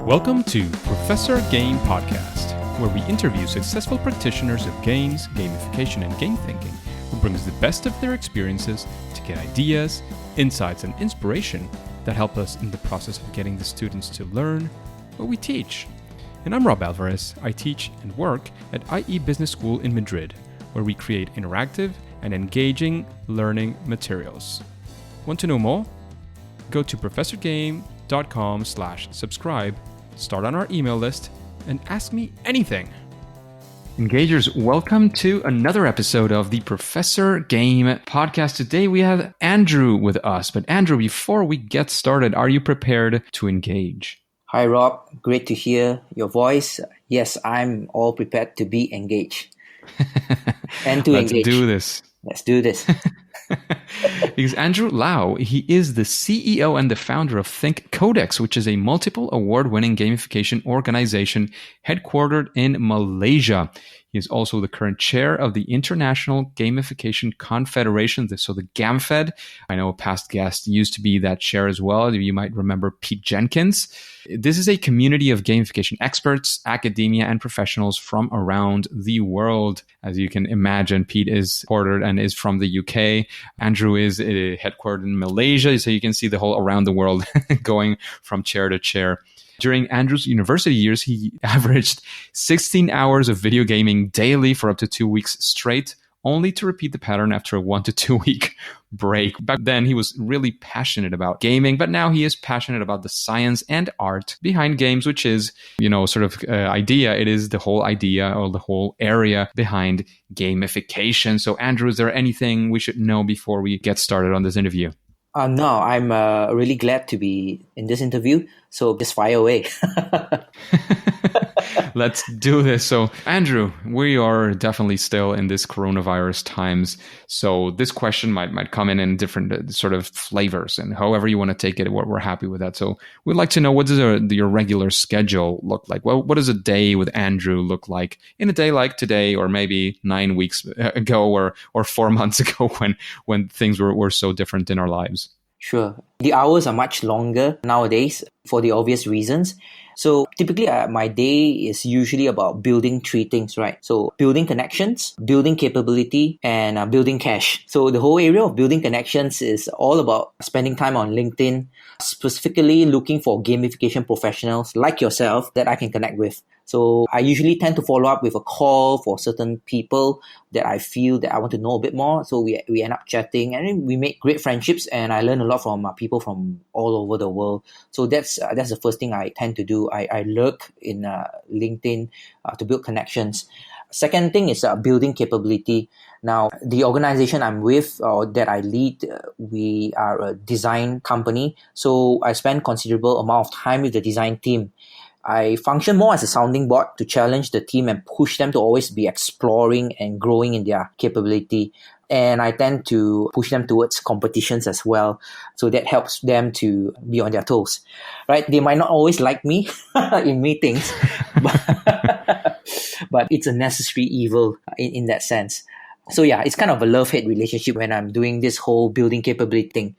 Welcome to Professor Game Podcast, where we interview successful practitioners of games, gamification, and game thinking who brings the best of their experiences to get ideas, insights, and inspiration that help us in the process of getting the students to learn what we teach. And I'm Rob Alvarez. I teach and work at IE Business School in Madrid, where we create interactive and engaging learning materials. Want to know more? Go to professorgame.com/subscribe, start on our email list, and ask me anything. Engagers, welcome to another episode of the Professor Game Podcast. Today we have Andrew with us. But Andrew, before we get started, are you prepared to engage? Hi, Rob. Great to hear your voice. Yes, I'm all prepared to be engaged. And to engage. Let's do this. Because Andrew Lau, he is the CEO and the founder of Think Codex, which is a multiple award-winning gamification organization headquartered in Malaysia. He is also the current chair of the International Gamification Confederation, so the GamFed. I know a past guest used to be that chair as well. You might remember Pete Jenkins. This is a community of gamification experts, academia, and professionals from around the world. As you can imagine, Pete is headquartered and is from the UK. Andrew is headquartered in Malaysia, so you can see the whole around the world going from chair to chair. During Andrew's university years, he averaged 16 hours of video gaming daily for up to 2 weeks straight, only to repeat the pattern after a 1 to 2 week break. Back then, he was really passionate about gaming, but now he is passionate about the science and art behind games, which is, idea. It is the whole idea or the whole area behind gamification. So, Andrew, is there anything we should know before we get started on this interview? No, I'm really glad to be in this interview. So just fire away. Let's do this. So, Andrew, we are definitely still in this coronavirus times. So this question might come in different sort of flavors, and however you want to take it, we're happy with that. So we'd like to know, what does your regular schedule look like? Well, what does a day with Andrew look like in a day like today, or maybe 9 weeks ago, or 4 months ago when things were so different in our lives? Sure. The hours are much longer nowadays for the obvious reasons. So typically my day is usually about building three things, right? So building connections, building capability, and building cash. So the whole area of building connections is all about spending time on LinkedIn, specifically looking for gamification professionals like yourself that I can connect with. So I usually tend to follow up with a call for certain people that I feel that I want to know a bit more. So we end up chatting, and then we make great friendships, and I learn a lot from people from all over the world. So that's the first thing I tend to do. I lurk in LinkedIn to build connections. Second thing is building capability. Now, the organization I'm with or that I lead, we are a design company. So I spend considerable amount of time with the design team. I function more as a sounding board to challenge the team and push them to always be exploring and growing in their capability. And I tend to push them towards competitions as well. So that helps them to be on their toes, right? They might not always like me in meetings, but it's a necessary evil in that sense. So yeah, it's kind of a love-hate relationship when I'm doing this whole building capability thing.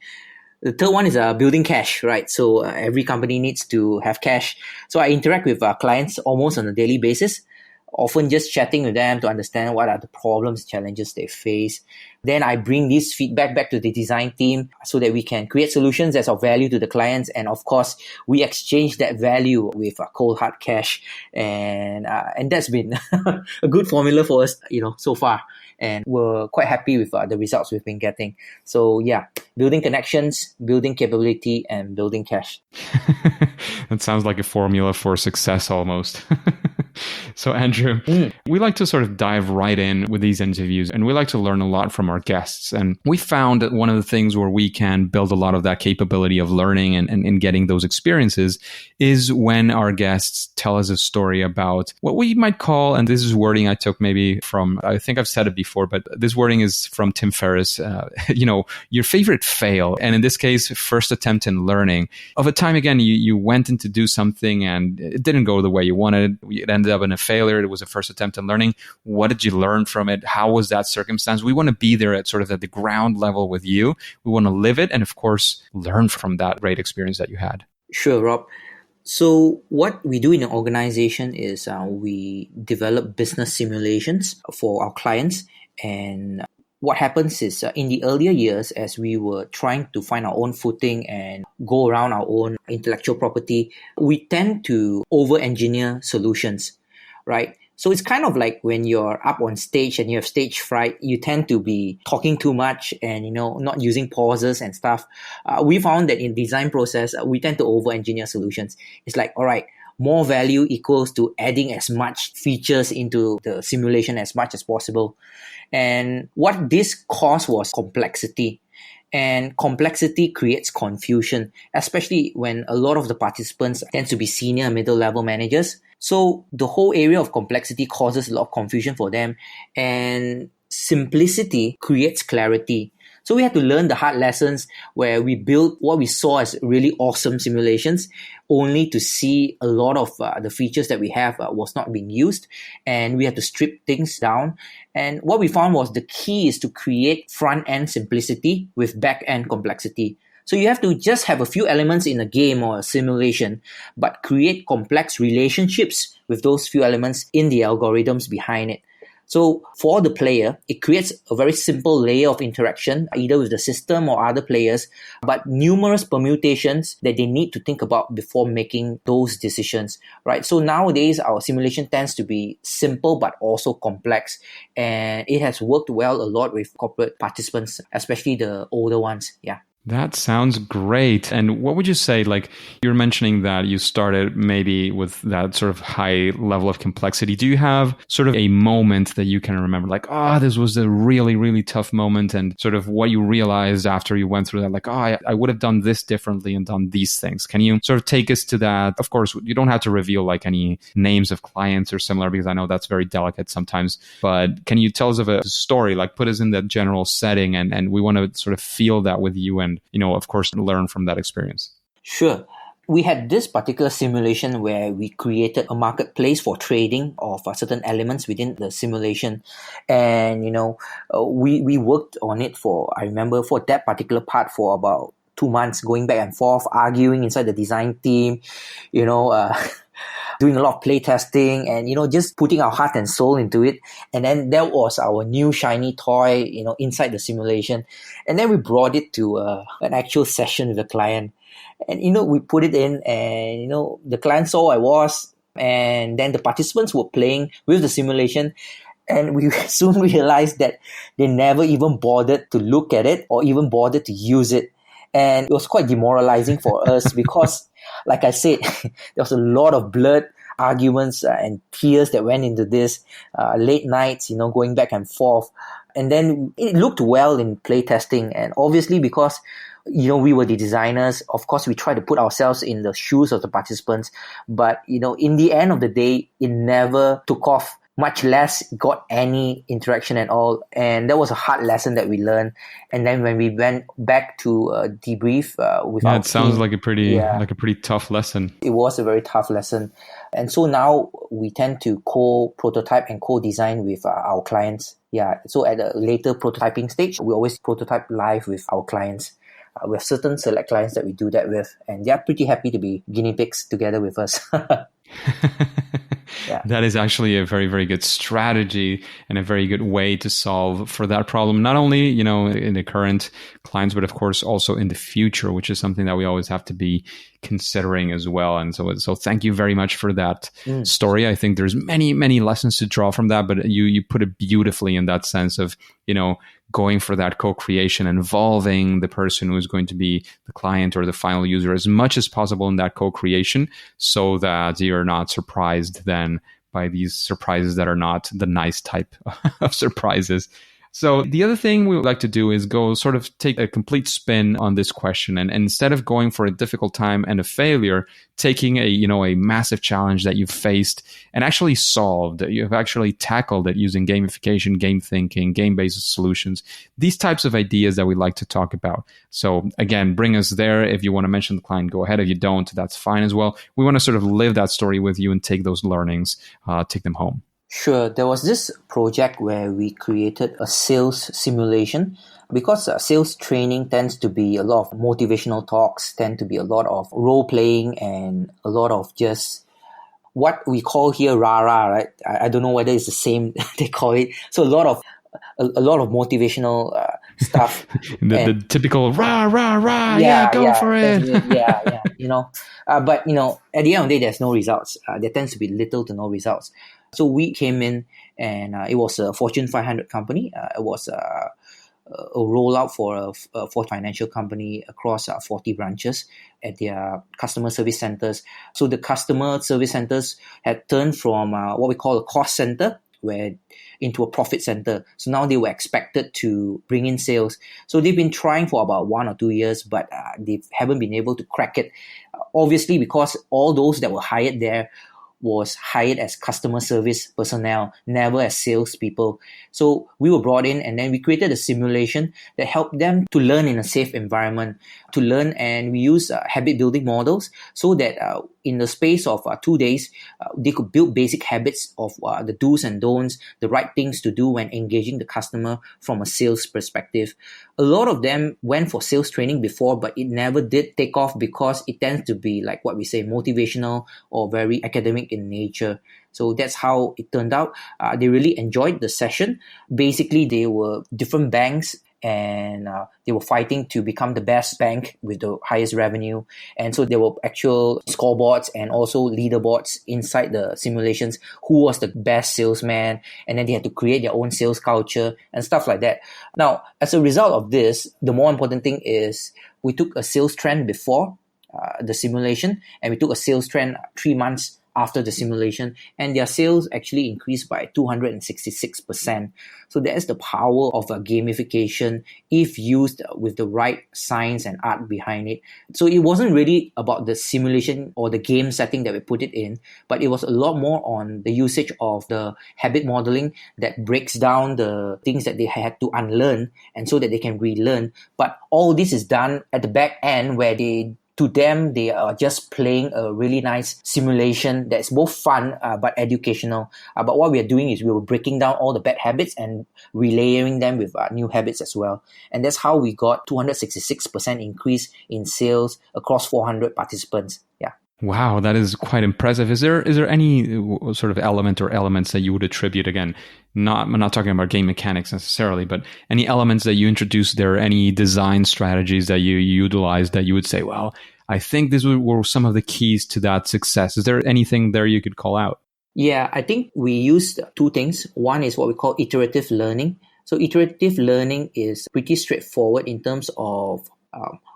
The third one is building cash, right? So every company needs to have cash. So I interact with clients almost on a daily basis, often just chatting with them to understand what are the problems, challenges they face. Then I bring this feedback back to the design team so that we can create solutions that's of value to the clients. And of course, we exchange that value with cold hard cash. And that's been a good formula for us, so far. And we're quite happy with the results we've been getting. So yeah, building connections, building capability, and building cash. That sounds like a formula for success almost. So Andrew, we like to sort of dive right in with these interviews, and we like to learn a lot from our guests. And we found that one of the things where we can build a lot of that capability of learning and getting those experiences is when our guests tell us a story about what we might call, and this is wording I took maybe from, I think I've said it before, but this wording is from Tim Ferriss, your favorite fail. And in this case, first attempt in learning. Of a time, again, you went in to do something and it didn't go the way you wanted. It ended up in a failure. It was a first attempt in learning. What did you learn from it? How was that circumstance? We want to be there at the ground level with you. We want to live it and, of course, learn from that great experience that you had. Sure, Rob. So what we do in an organization is we develop business simulations for our clients. And what happens is in the earlier years, as we were trying to find our own footing and go around our own intellectual property, we tend to over-engineer solutions, right? So it's kind of like when you're up on stage and you have stage fright, you tend to be talking too much and, not using pauses and stuff. We found that in design process, we tend to over-engineer solutions. It's like, all right, more value equals to adding as much features into the simulation as much as possible. And what this caused was complexity. And complexity creates confusion, especially when a lot of the participants tend to be senior and middle level managers. So the whole area of complexity causes a lot of confusion for them, and simplicity creates clarity. So we had to learn the hard lessons where we built what we saw as really awesome simulations, only to see a lot of the features that we have was not being used, and we had to strip things down. And what we found was the key is to create front-end simplicity with back-end complexity. So you have to just have a few elements in a game or a simulation, but create complex relationships with those few elements in the algorithms behind it. So for the player, it creates a very simple layer of interaction, either with the system or other players, but numerous permutations that they need to think about before making those decisions, right? So nowadays, our simulation tends to be simple, but also complex. And it has worked well a lot with corporate participants, especially the older ones. Yeah. That sounds great. And what would you say, like you're mentioning that you started maybe with that sort of high level of complexity. Do you have sort of a moment that you can remember, like, this was a really, really tough moment, and sort of what you realized after you went through that, like, I would have done this differently and done these things. Can you sort of take us to that? Of course, you don't have to reveal like any names of clients or similar, because I know that's very delicate sometimes, but can you tell us of a story, like put us in that general setting, and we want to sort of feel that with you and, of course, learn from that experience. Sure. We had this particular simulation where we created a marketplace for trading of certain elements within the simulation. And, we worked on it I remember for that particular part for about 2 months, going back and forth, arguing inside the design team, doing a lot of play testing and, just putting our heart and soul into it. And then that was our new shiny toy, inside the simulation. And then we brought it to an actual session with the client. And, we put it in and, the client saw I was, and then the participants were playing with the simulation. And we soon realized that they never even bothered to look at it or even bothered to use it. And it was quite demoralizing for us because, like I said, there was a lot of blood, arguments and tears that went into this, late nights, going back and forth. And then it looked well in play testing. And obviously because, we were the designers, of course, we try to put ourselves in the shoes of the participants. But, in the end of the day, it never took off, much less got any interaction at all. And that was a hard lesson that we learned. And then when we went back to debrief with our it sounds team, like a pretty tough lesson. It was a very tough lesson. And so now we tend to co-prototype and co-design with our clients. Yeah. So at a later prototyping stage, we always prototype live with our clients. We have certain select clients that we do that with, and they're pretty happy to be guinea pigs together with us. Yeah. That is actually a very, very good strategy and a very good way to solve for that problem, not only, in the current clients, but of course also in the future, which is something that we always have to be considering as well. And so thank you very much for that story. I think there's many, many lessons to draw from that, but you put it beautifully in that sense of, going for that co-creation, involving the person who's going to be the client or the final user as much as possible in that co-creation, so that you're not surprised then by these surprises that are not the nice type of surprises. So the other thing we would like to do is go sort of take a complete spin on this question, and instead of going for a difficult time and a failure, taking a massive challenge that you've faced and actually solved, you've actually tackled it using gamification, game thinking, game-based solutions, these types of ideas that we like to talk about. So again, bring us there. If you want to mention the client, go ahead. If you don't, that's fine as well. We want to sort of live that story with you and take those learnings, take them home. Sure. There was this project where we created a sales simulation because sales training tends to be a lot of motivational talks, tend to be a lot of role playing and a lot of just what we call here rah-rah, right? I don't know whether it's the same they call it. So a lot of motivational stuff. The typical rah, rah, rah, yeah, go Yeah, for that's it. it. Yeah. But at the end of the day, there's no results. There tends to be little to no results. So we came in, and it was a Fortune 500 company. It was a rollout for a financial company across 40 branches at their customer service centers. So the customer service centers had turned from what we call a cost center where into a profit center. So now they were expected to bring in sales. So they've been trying for about 1 or 2 years, but they haven't been able to crack it. Obviously, because all those that were hired there was hired as customer service personnel, never as salespeople. So we were brought in, and then we created a simulation that helped them to learn in a safe environment, to learn, and we use habit building models so that in the space of 2 days, they could build basic habits of the do's and don'ts, the right things to do when engaging the customer from a sales perspective. A lot of them went for sales training before, but it never did take off because it tends to be like what we say, motivational or very academic in nature. So that's how it turned out. They really enjoyed the session. Basically, they were different banks, and they were fighting to become the best bank with the highest revenue. And so there were actual scoreboards and also leaderboards inside the simulations, who was the best salesman, and then they had to create their own sales culture and stuff like that. Now, as a result of this, the more important thing is we took a sales trend before the simulation, and we took a sales trend 3 months after the simulation, and their sales actually increased by 266%. So that's the power of a gamification if used with the right science and art behind it. So it wasn't really about the simulation or the game setting that we put it in, but it was a lot more on the usage of the habit modeling that breaks down the things that they had to unlearn and so that they can relearn. But all this is done at the back end where to them, they are just playing a really nice simulation that's both fun but educational. But what we are doing is we were breaking down all the bad habits and relayering them with new habits as well. And that's how we got 266% increase in sales across 400 participants. Yeah. Wow, that is quite impressive. Is there any sort of element or elements that you would attribute, again, I'm not talking about game mechanics necessarily, but any elements that you introduced there, any design strategies that you utilized that you would say, well, I think these were some of the keys to that success. Is there anything there you could call out? Yeah, I think we used two things. One is what we call iterative learning. So iterative learning is pretty straightforward in terms of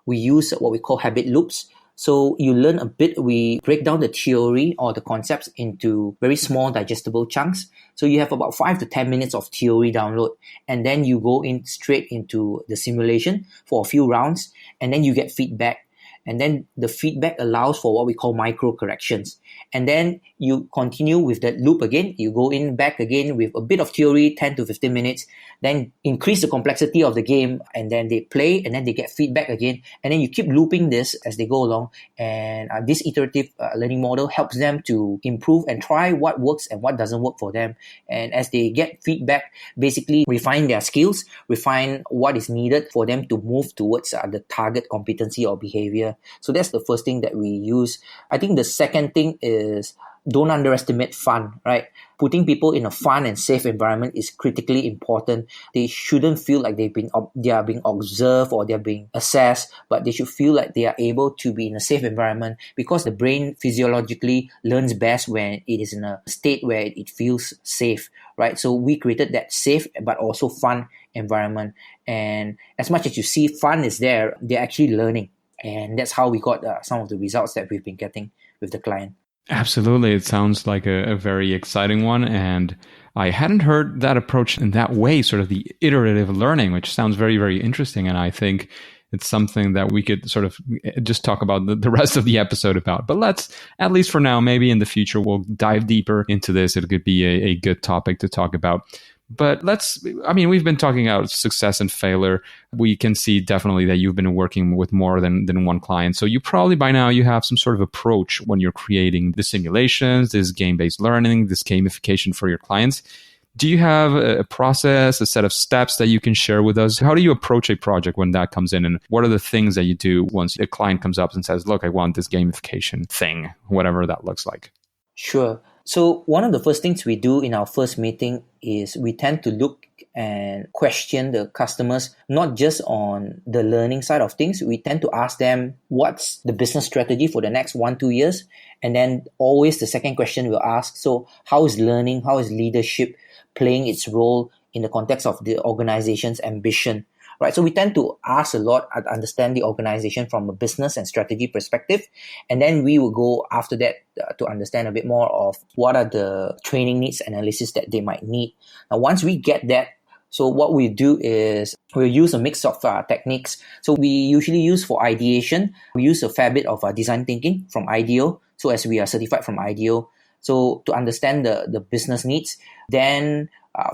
we use what we call habit loops. So you learn a bit, we break down the theory or the concepts into very small digestible chunks. So you have about 5 to 10 minutes of theory download, and then you go in straight into the simulation for a few rounds, and then you get feedback. And then the feedback allows for what we call micro corrections. And then you continue with that loop again. You go in back again with a bit of theory, 10 to 15 minutes, then increase the complexity of the game, and then they play, and then they get feedback again. And then you keep looping this as they go along. And this iterative learning model helps them to improve and try what works and what doesn't work for them. And as they get feedback, basically refine their skills, refine what is needed for them to move towards the target competency or behavior. So that's the first thing that we use. I think the second thing is don't underestimate fun, right? Putting people in a fun and safe environment is critically important. They shouldn't feel like they are being observed or they're being assessed, but they should feel like they are able to be in a safe environment, because the brain physiologically learns best when it is in a state where it feels safe, right? So we created that safe but also fun environment. And as much as you see fun is there, they're actually learning. And that's how we got some of the results that we've been getting with the client. Absolutely. It sounds like a very exciting one. And I hadn't heard that approach in that way, sort of the iterative learning, which sounds very, very interesting. And I think it's something that we could sort of just talk about the rest of the episode about. But let's, at least for now, maybe in the future, we'll dive deeper into this. It could be a good topic to talk about. But we've been talking about success and failure. We can see definitely that you've been working with more than one client. So you probably by now you have some sort of approach when you're creating the simulations, this game-based learning, this gamification for your clients. Do you have a process, a set of steps that you can share with us? How do you approach a project when that comes in? And what are the things that you do once a client comes up and says, look, I want this gamification thing, whatever that looks like? Sure. So one of the first things we do in our first meeting is we tend to look and question the customers, not just on the learning side of things. We tend to ask them, what's the business strategy for the next 1-2 years? And then always the second question we'll ask, so how is learning, how is leadership playing its role in the context of the organization's ambition? Right, so we tend to ask a lot and understand the organization from a business and strategy perspective, and then we will go after that to understand a bit more of what are the training needs analysis that they might need. Now, once we get that, so what we do is we'll use a mix of techniques. So we usually use for ideation, we use a fair bit of design thinking from IDEO. So as we are certified from IDEO, so to understand the business needs, then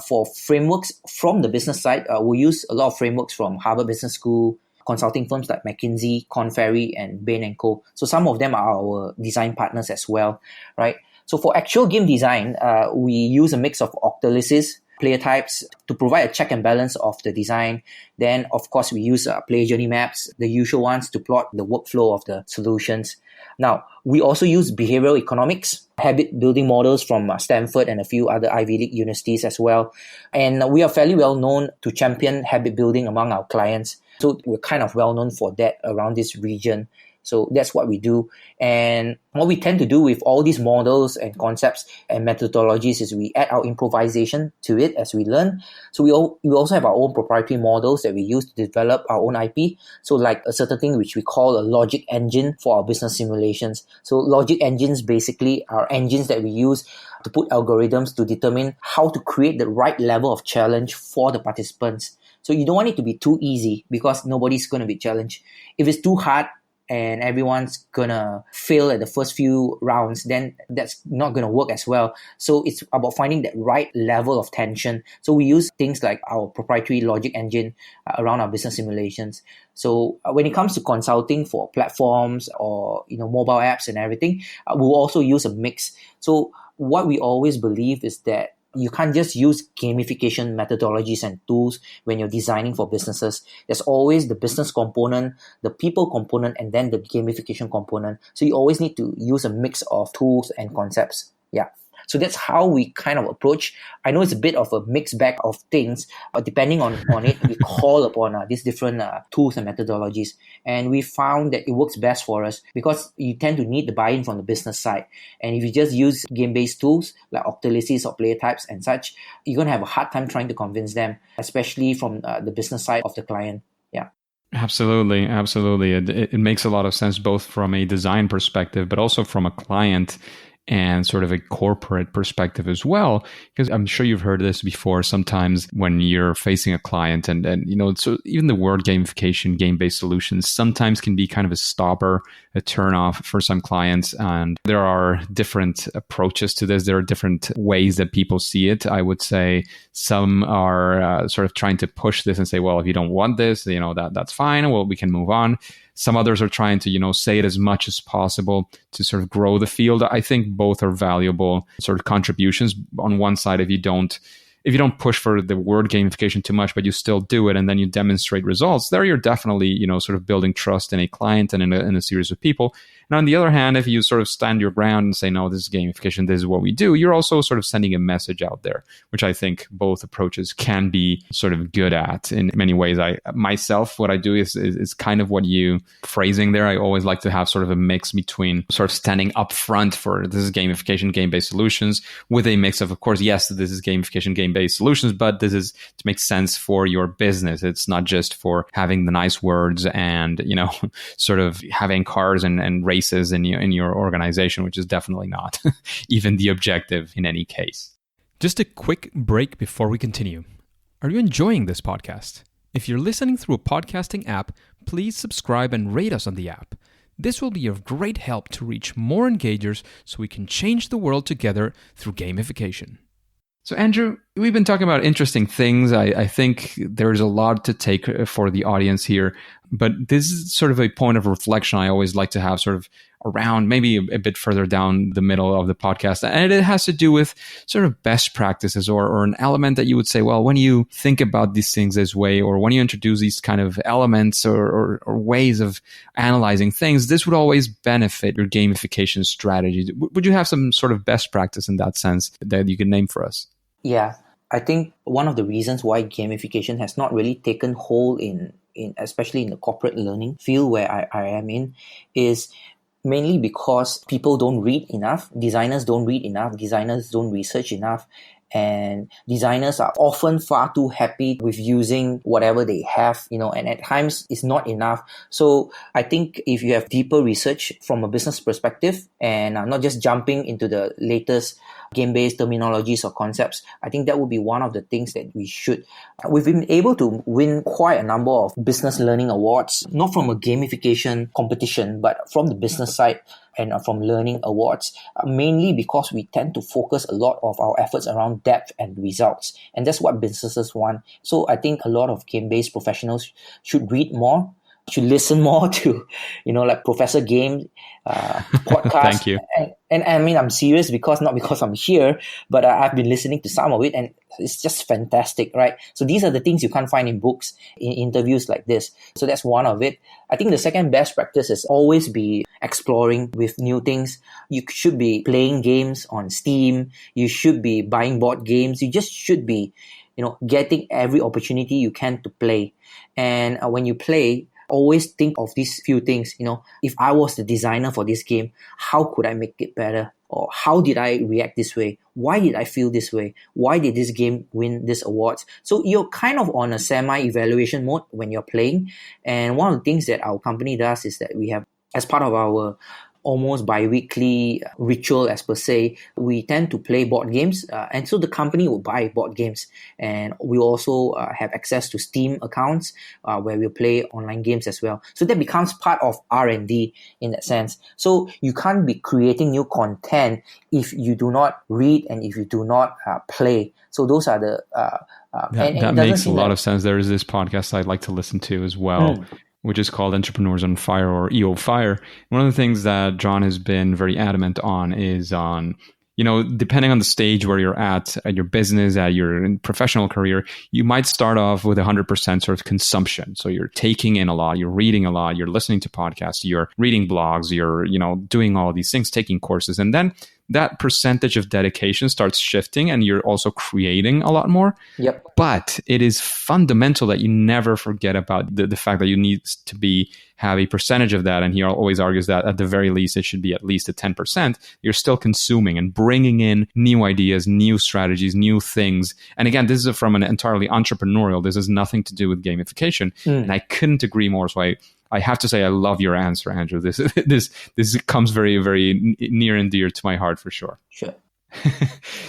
for frameworks from the business side, we use a lot of frameworks from Harvard Business School, consulting firms like McKinsey, Korn Ferry, and Bain & Co. So some of them are our design partners as well, right? So for actual game design, we use a mix of octalysis, player types to provide a check and balance of the design. Then, of course, we use player journey maps, the usual ones, to plot the workflow of the solutions. Now, we also use behavioral economics, habit building models from Stanford and a few other Ivy League universities as well. And we are fairly well known to champion habit building among our clients. So we're kind of well known for that around this region. So that's what we do. And what we tend to do with all these models and concepts and methodologies is we add our improvisation to it as we learn. So we also have our own proprietary models that we use to develop our own IP. So like a certain thing which we call a logic engine for our business simulations. So logic engines basically are engines that we use to put algorithms to determine how to create the right level of challenge for the participants. So you don't want it to be too easy because nobody's going to be challenged. If it's too hard, and everyone's gonna fail at the first few rounds, then that's not gonna work as well. So it's about finding that right level of tension. So we use things like our proprietary logic engine around our business simulations. So when it comes to consulting for platforms or mobile apps and everything, we'll also use a mix. So what we always believe is that you can't just use gamification methodologies and tools when you're designing for businesses. There's always the business component, the people component, and then the gamification component. So you always need to use a mix of tools and concepts. Yeah. So that's how we kind of approach. I know it's a bit of a mixed bag of things, but depending on it, we call upon these different tools and methodologies. And we found that it works best for us because you tend to need the buy-in from the business side. And if you just use game-based tools like octalysis or player types and such, you're going to have a hard time trying to convince them, especially from the business side of the client. Yeah. Absolutely. It makes a lot of sense, both from a design perspective, but also from a client and sort of a corporate perspective as well, because I'm sure you've heard this before. Sometimes when you're facing a client and so even the word gamification, game-based solutions, sometimes can be kind of a stopper, a turnoff for some clients. And there are different approaches to this. There are different ways that people see it. I would say some are sort of trying to push this and say, well, if you don't want this, that's fine. Well, we can move on. Some others are trying to, say it as much as possible to sort of grow the field. I think both are valuable sort of contributions. On one side, if you don't push for the word gamification too much, but you still do it and then you demonstrate results, there you're definitely, sort of building trust in a client and in a series of people. And on the other hand, if you sort of stand your ground and say, no, this is gamification, this is what we do, you're also sort of sending a message out there, which I think both approaches can be sort of good at in many ways. What I do is kind of what you phrasing there. I always like to have sort of a mix between sort of standing up front for this is gamification, game-based solutions, with a mix of course, yes, this is gamification, game-based solutions, but this is to make sense for your business. It's not just for having the nice words and, sort of having cars and races in your organization, which is definitely not even the objective in any case. Just a quick break before we continue. Are you enjoying this podcast? If you're listening through a podcasting app, please subscribe and rate us on the app. This will be of great help to reach more engagers so we can change the world together through gamification. So, Andrew, we've been talking about interesting things. I think there's a lot to take for the audience here, but this is sort of a point of reflection I always like to have sort of around maybe a bit further down the middle of the podcast. And it has to do with sort of best practices or an element that you would say, well, when you think about these things this way, or when you introduce these kind of elements or ways of analyzing things, this would always benefit your gamification strategy. Would you have some sort of best practice in that sense that you can name for us? Yeah, I think one of the reasons why gamification has not really taken hold in especially in the corporate learning field where I am in, is mainly because people don't read enough, designers don't read enough, designers don't research enough, and designers are often far too happy with using whatever they have, and at times it's not enough. So I think if you have deeper research from a business perspective and not just jumping into the latest game-based terminologies or concepts, I think that would be one of the things that we should. We've been able to win quite a number of business learning awards, not from a gamification competition, but from the business side and from learning awards, mainly because we tend to focus a lot of our efforts around depth and results. And that's what businesses want. So I think a lot of game-based professionals should read more, should listen more to, like Professor Game podcast. Thank you. And I mean, I'm serious not because I'm here, but I've been listening to some of it and it's just fantastic, right? So these are the things you can't find in books, in interviews like this. So that's one of it. I think the second best practice is always be exploring with new things. You should be playing games on Steam. You should be buying board games. You just should be, getting every opportunity you can to play. And when you play, always think of these few things. If I was the designer for this game, how could I make it better? Or how did I react this way? Why did I feel this way? Why did this game win this awards? So you're kind of on a semi-evaluation mode when you're playing. And one of the things that our company does is that we have, as part of our almost bi-weekly ritual as per se, we tend to play board games, and so the company will buy board games, and we also have access to Steam accounts where we play online games as well. So that becomes part of R&D in that sense. So you can't be creating new content if you do not read and if you do not play. So those are the that makes a lot of sense. There is this podcast I'd like to listen to as well, which is called Entrepreneurs on Fire, or EO Fire. One of the things that John has been very adamant on is on, depending on the stage where you're at your business, at your professional career, you might start off with 100% sort of consumption. So you're taking in a lot, you're reading a lot, you're listening to podcasts, you're reading blogs, you're, doing all these things, taking courses. And then that percentage of dedication starts shifting and you're also creating a lot more. Yep. But it is fundamental that you never forget about the fact that you need to have a percentage of that. And he always argues that at the very least, it should be at least a 10%. You're still consuming and bringing in new ideas, new strategies, new things. And again, this is from an entirely entrepreneurial. This has nothing to do with gamification. And I couldn't agree more. So I have to say, I love your answer, Andrew. This comes very, very near and dear to my heart for sure. Sure.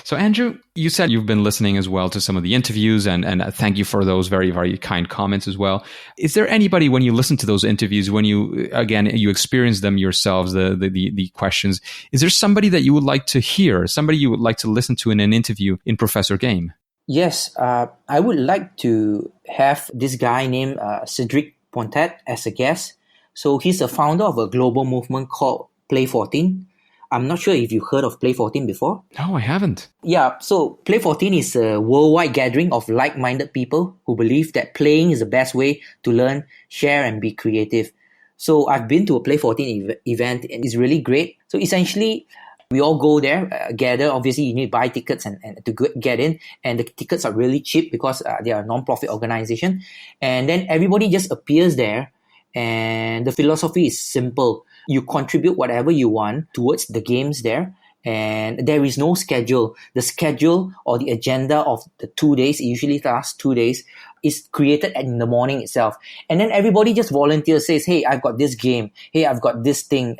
So, Andrew, you said you've been listening as well to some of the interviews, and thank you for those very, very kind comments as well. Is there anybody, when you listen to those interviews, when you experience them yourselves, the questions, is there somebody that you would like to hear, somebody you would like to listen to in an interview in Professor Game? Yes, I would like to have this guy named Cedric Pontet as a guest. So he's the founder of a global movement called Play 14. I'm not sure if you've heard of Play 14 before. No, I haven't. Yeah, so Play 14 is a worldwide gathering of like-minded people who believe that playing is the best way to learn, share, and be creative. So I've been to a Play 14 event and it's really great. So essentially, we all go there, gather. Obviously, you need to buy tickets and to get in. And the tickets are really cheap because they are a non-profit organization. And then everybody just appears there. And the philosophy is simple. You contribute whatever you want towards the games there. And there is no schedule. The schedule or the agenda of the 2 days, it usually lasts 2 days, is created in the morning itself. And then everybody just volunteers, says, hey, I've got this game. Hey, I've got this thing,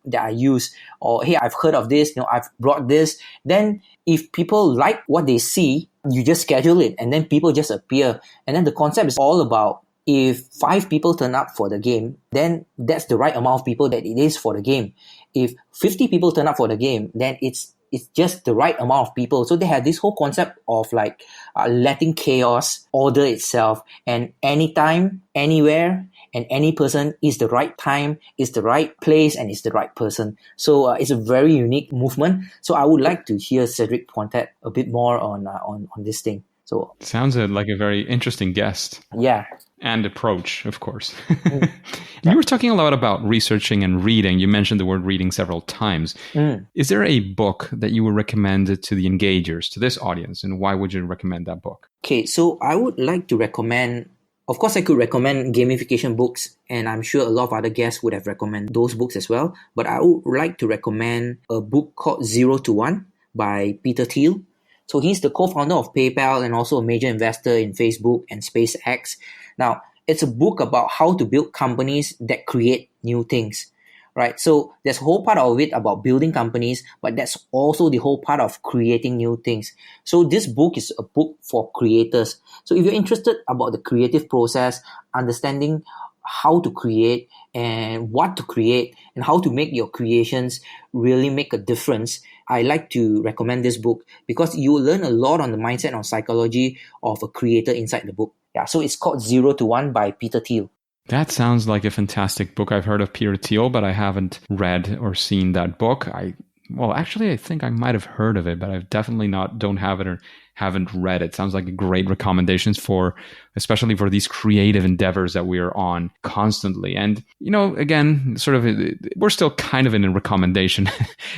that I use. Or, hey, I've heard of this, I've brought this. Then if people like what they see, you just schedule it and then people just appear. And then the concept is all about, if 5 people turn up for the game, then that's the right amount of people that it is for the game. If 50 people turn up for the game, then it's it's just the right amount of people. So they have this whole concept of like letting chaos order itself, and anytime, anywhere, and any person is the right time, is the right place, and is the right person. So it's a very unique movement. So I would like to hear Cedric Pontet a bit more on this thing. So sounds like a very interesting guest. Yeah. And approach, of course. You were talking a lot about researching and reading. You mentioned the word reading several times. Is there a book that you would recommend to the engagers, to this audience, and why would you recommend that book? Okay, so I would like to recommend, of course, I could recommend gamification books, and I'm sure a lot of other guests would have recommended those books as well. But I would like to recommend a book called 0 to 1 by Peter Thiel. So he's the co-founder of PayPal and also a major investor in Facebook and SpaceX. Now, it's a book about how to build companies that create new things, right? So there's a whole part of it about building companies, but that's also the whole part of creating new things. So this book is a book for creators. So if you're interested about the creative process, understanding how to create and what to create and how to make your creations really make a difference, I like to recommend this book because you will learn a lot on the mindset and psychology of a creator inside the book. Yeah, so it's called 0 to 1 by Peter Thiel. That sounds like a fantastic book. I've heard of Peter Thiel, but I haven't read or seen that book. I think I might have heard of it, but I've definitely don't have it or haven't read it. Sounds like a great recommendations especially for these creative endeavors that we are on constantly. And, again, sort of, we're still kind of in a recommendation,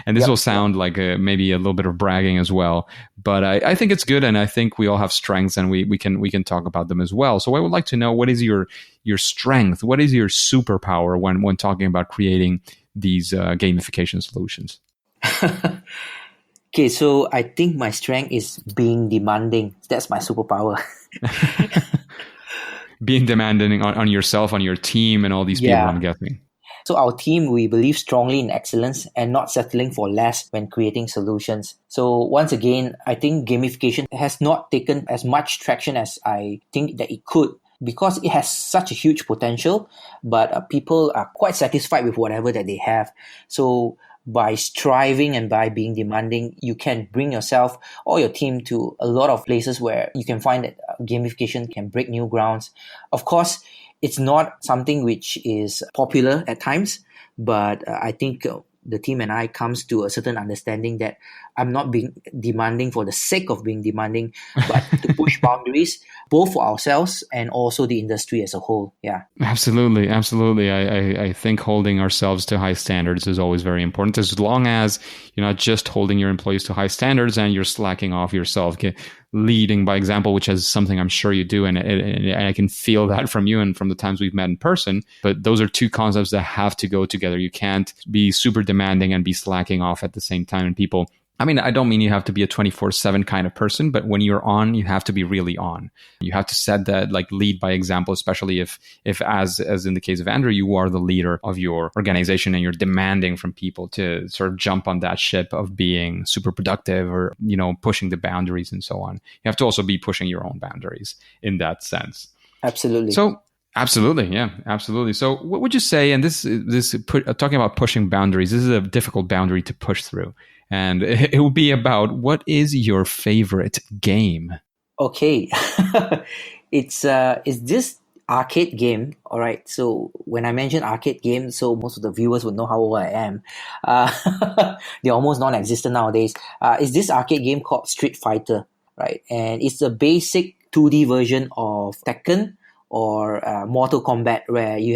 and this will sound like maybe a little bit of bragging as well. But I think it's good, and I think we all have strengths, and we can talk about them as well. So I would like to know, what is your strength? What is your superpower when talking about creating these gamification solutions? Okay, so I think my strength is being demanding. That's my superpower. Being demanding on yourself, on your team, and all these people, I'm guessing. So our team, we believe strongly in excellence and not settling for less when creating solutions. So once again, I think gamification has not taken as much traction as I think that it could, because it has such a huge potential, but people are quite satisfied with whatever that they have. So by striving and by being demanding, you can bring yourself or your team to a lot of places where you can find that gamification can break new grounds. Of course, it's not something which is popular at times, but I think the team and I comes to a certain understanding that I'm not being demanding for the sake of being demanding, but to push boundaries, both for ourselves and also the industry as a whole. Yeah. Absolutely. I think holding ourselves to high standards is always very important, as long as you're not just holding your employees to high standards and you're slacking off yourself. Leading by example, which is something I'm sure you do, and I can feel that from you and from the times we've met in person. But those are two concepts that have to go together. You can't be super demanding and be slacking off at the same time. And people, I don't mean you have to be a 24/7 kind of person, but when you're on, you have to be really on. You have to set that, lead by example, especially if as in the case of Andrew, you are the leader of your organization and you're demanding from people to sort of jump on that ship of being super productive or, pushing the boundaries and so on. You have to also be pushing your own boundaries in that sense. Absolutely. So absolutely. Yeah, absolutely. So what would you say, and talking about pushing boundaries, this is a difficult boundary to push through. And it will be about, what is your favorite game? Okay. It's this arcade game. All right. So when I mention arcade game, so most of the viewers would know how old I am. They're almost non-existent nowadays. It's this arcade game called Street Fighter, right? And it's a basic 2D version of Tekken or Mortal Kombat, where you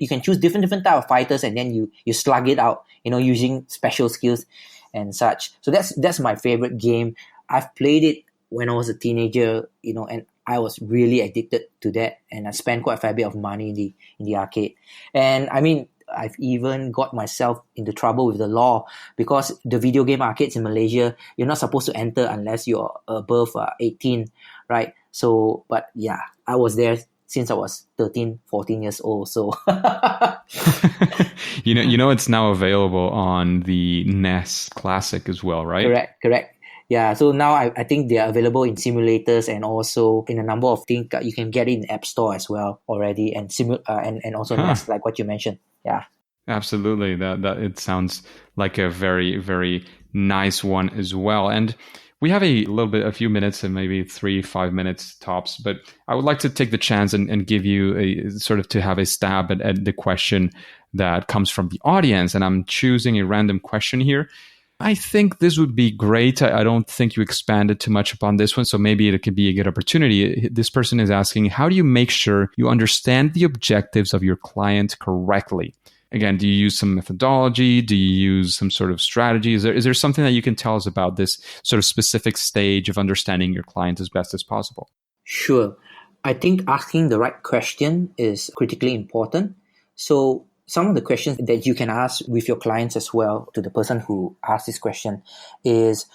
can choose different type of fighters, and then you slug it out, using special skills and such. So that's my favorite game. I've played it when I was a teenager, and I was really addicted to that, and I spent quite a fair bit of money in the arcade. And I've even got myself into trouble with the law, because the video game arcades in Malaysia, you're not supposed to enter unless you're above 18, right? So, but yeah, I was there since I was 13, 14 years old. So, it's now available on the NES Classic as well, right? Correct. Yeah. So now I think they are available in simulators and also in a number of things. You can get it in App Store as well already, and and also NES, like what you mentioned. Yeah. Absolutely. That it sounds like a very, very nice one as well. And we have a few minutes and maybe 3-5 minutes tops, but I would like to take the chance and give you a sort of to have a stab at the question that comes from the audience. And I'm choosing a random question here. I think this would be great. I don't think you expanded too much upon this one, so maybe it could be a good opportunity. This person is asking, how do you make sure you understand the objectives of your client correctly? Again, do you use some methodology? Do you use some sort of strategy? Is there something that you can tell us about this sort of specific stage of understanding your client as best as possible? Sure. I think asking the right question is critically important. So some of the questions that you can ask with your clients as well to the person who asked this question is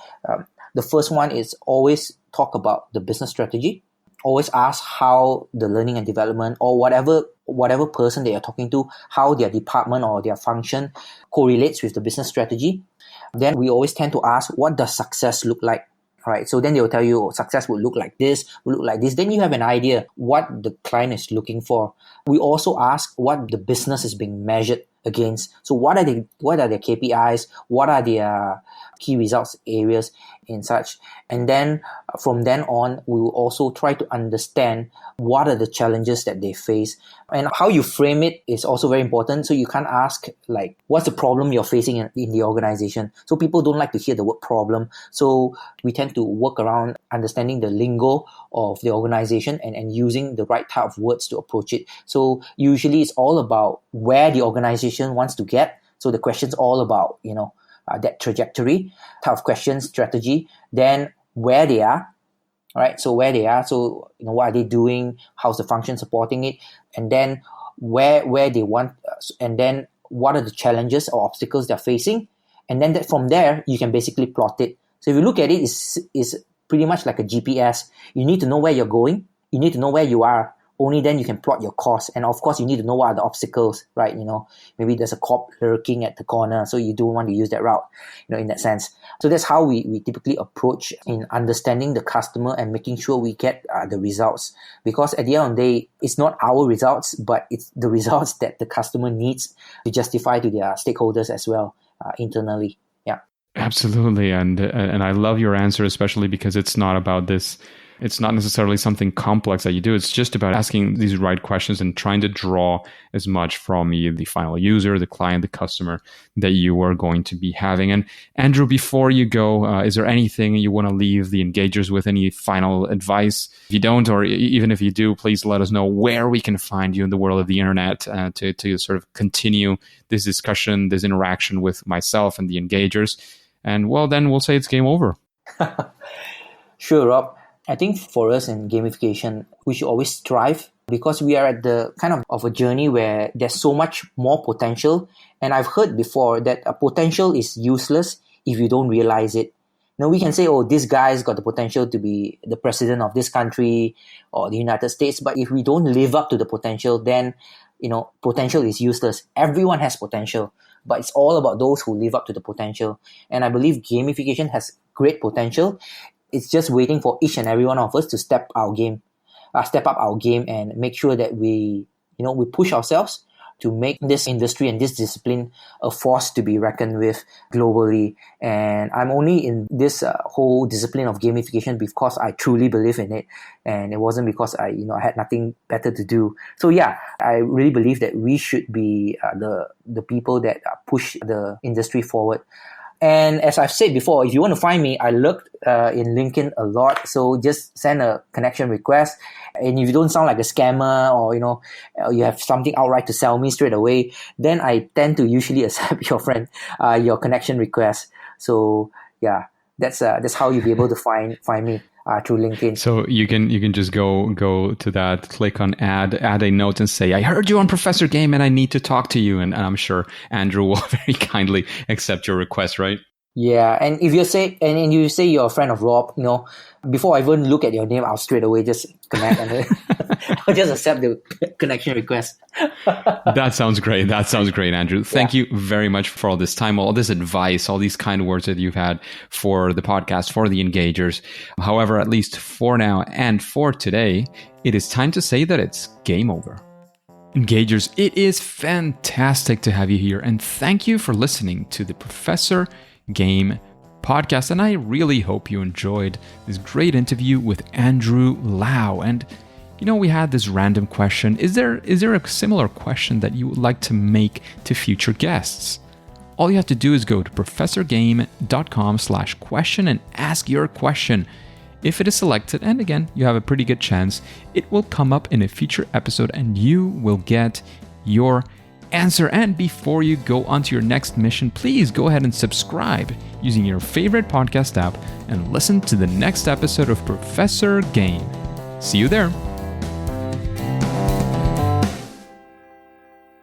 the first one is always talk about the business strategy. Always ask how the learning and development or whatever person that you're talking to, how their department or their function correlates with the business strategy. Then we always tend to ask, what does success look like? All right. So then they'll tell you, success will look like this, will look like this. Then you have an idea what the client is looking for. We also ask what the business is being measured against. So what are their KPIs? What are their key results areas in such? And then from then on, we will also try to understand what are the challenges that they face. And how you frame it is also very important. So you can't ask like, what's the problem you're facing in the organization? So people don't like to hear the word problem. So we tend to work around understanding the lingo of the organization and using the right type of words to approach it. So usually it's all about where the organization wants to get. So the question's all about, that trajectory, type of question, strategy, then where they are. All right, so where they are, so what are they doing? How's the function supporting it? And then where they want, and then what are the challenges or obstacles they're facing? And then from there, you can basically plot it. So if you look at it, it's pretty much like a GPS. You need to know where you're going. You need to know where you are. Only then you can plot your course. And of course, you need to know what are the obstacles, right? Maybe there's a cop lurking at the corner, so you don't want to use that route, in that sense. So that's how we typically approach in understanding the customer and making sure we get the results. Because at the end of the day, it's not our results, but it's the results that the customer needs to justify to their stakeholders as well internally. Yeah. Absolutely. And I love your answer, especially because it's not about this. It's not necessarily something complex that you do. It's just about asking these right questions and trying to draw as much from you, the final user, the client, the customer that you are going to be having. And Andrew, before you go, is there anything you want to leave the engagers with? Any final advice? If you don't, or even if you do, please let us know where we can find you in the world of the internet to sort of continue this discussion, this interaction with myself and the engagers. And well, then we'll say it's game over. Sure, Rob. I think for us in gamification, we should always strive because we are at the kind of a journey where there's so much more potential. And I've heard before that a potential is useless if you don't realize it. We can say, oh, this guy's got the potential to be the president of this country or the United States. But if we don't live up to the potential, then, potential is useless. Everyone has potential, but it's all about those who live up to the potential. And I believe gamification has great potential. It's just waiting for each and every one of us to step up our game and make sure that we push ourselves to make this industry and this discipline a force to be reckoned with globally. And I'm only in this whole discipline of gamification because I truly believe in it. And it wasn't because I had nothing better to do. So yeah, I really believe that we should be the people that push the industry forward. And as I've said before, if you want to find me, I lurk in LinkedIn a lot. So just send a connection request. And if you don't sound like a scammer or, you have something outright to sell me straight away, then I tend to usually accept your connection request. So yeah, that's how you'll be able to find me. Through LinkedIn. So you can just go to that, click on add a note and say, I heard you on Professor Game and I need to talk to you. And I'm sure Andrew will very kindly accept your request, right? Yeah, and if you say you're a friend of Rob, before I even look at your name, I'll straight away just connect and I'll just accept the connection request. That sounds great, Andrew. Thank you very much for all this time, all this advice, all these kind words that you've had for the podcast, for the engagers. However, at least for now and for today, it is time to say that it's game over. Engagers, it is fantastic to have you here, and thank you for listening to the Professor Game podcast. And I really hope you enjoyed this great interview with Andrew Lau. And we had this random question. Is there a similar question that you would like to make to future guests? All you have to do is go to professorgame.com/question and ask your question. If it is selected, and again, you have a pretty good chance, it will come up in a future episode and you will get your answer. And before you go on to your next mission, please go ahead and subscribe using your favorite podcast app and listen to the next episode of Professor Game. See you there.